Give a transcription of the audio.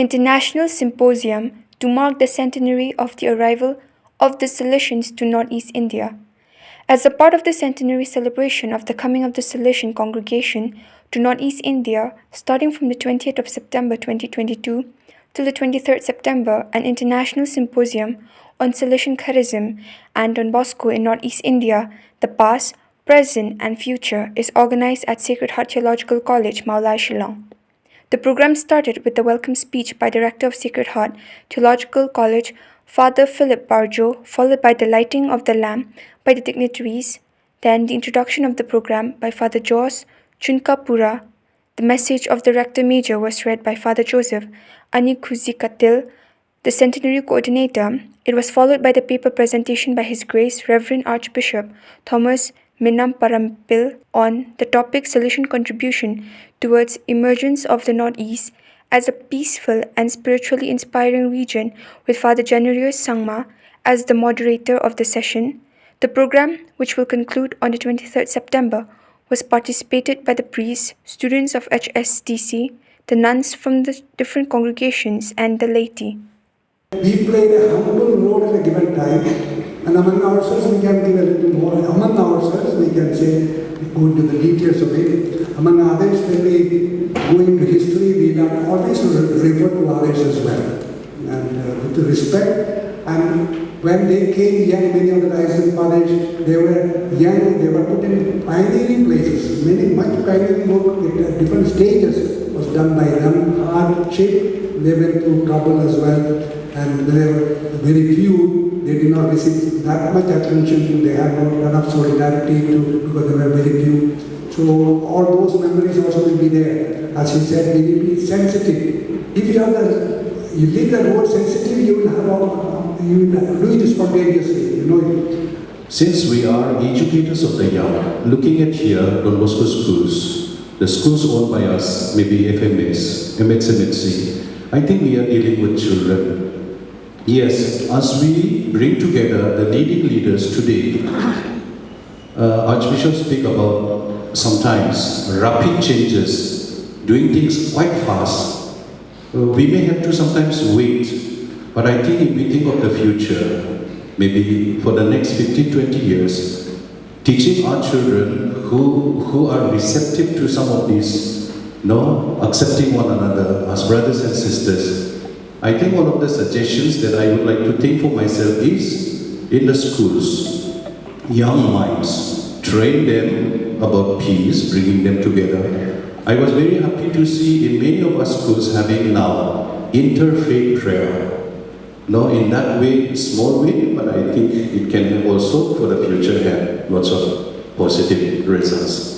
International Symposium to mark the centenary of the arrival of the Salesians to northeast India. As a part of the centenary celebration of the coming of the Salesian congregation to northeast India, starting from the 20th of September 2022 till the 23rd September, an international symposium on Salesian charism and Don Bosco in northeast India, the past, present, and future, is organized at Sacred Heart Theological College, Meghalaya, Shillong. The program started with the welcome speech by Director of Sacred Heart Theological College, Father Philip Barjo, followed by the lighting of the lamp by the dignitaries, then the introduction of the program by Father Jos Chunkapura. The message of the Rector Major was read by Father Joseph Anikuzikatil, the Centenary Coordinator. It was followed by the paper presentation by His Grace Reverend Archbishop Thomas Minamparampil on the topic Salesian Contribution towards Emergence of the Northeast as a peaceful and spiritually inspiring region, with Father Janarius Sangma as the moderator of the session. The program, which will conclude on the 23rd September, was participated by the priests, students of HSTC, the nuns from the different congregations, and the laity. We played a humble role at a given time, and among ourselves we can give a little more. Among ourselves we can say, go into the details of it. Among others, when we go into history, we can always refer to others as well, and with respect. And when they came young, many of the Rising Fathers, they were young, they were put in pioneering places. Much pioneering work at different stages was done by them. Hardship, they went through trouble as well, and there were very few, they did not receive that much attention, they had not enough solidarity because there were very few. So all those memories also will be there. As he said, we will be sensitive. If you leave the road sensitive, you will do it spontaneously, you know it. Since we are educators of the young, looking at here Don Bosco schools, the schools owned by us, maybe FMS, MXMHC, I think we are dealing with children. Yes, as we bring together the leading leaders today, Archbishop speak about sometimes rapid changes, doing things quite fast. We may have to sometimes wait, but I think if we think of the future, maybe for the next 15-20 years, teaching our children who are receptive to some of these, accepting one another as brothers and sisters. I think one of the suggestions that I would like to think for myself is, in the schools, young minds, train them about peace, bringing them together. I was very happy to see in many of our schools having now interfaith prayer. In that way, small way, but I think it can also for the future have lots of positive results.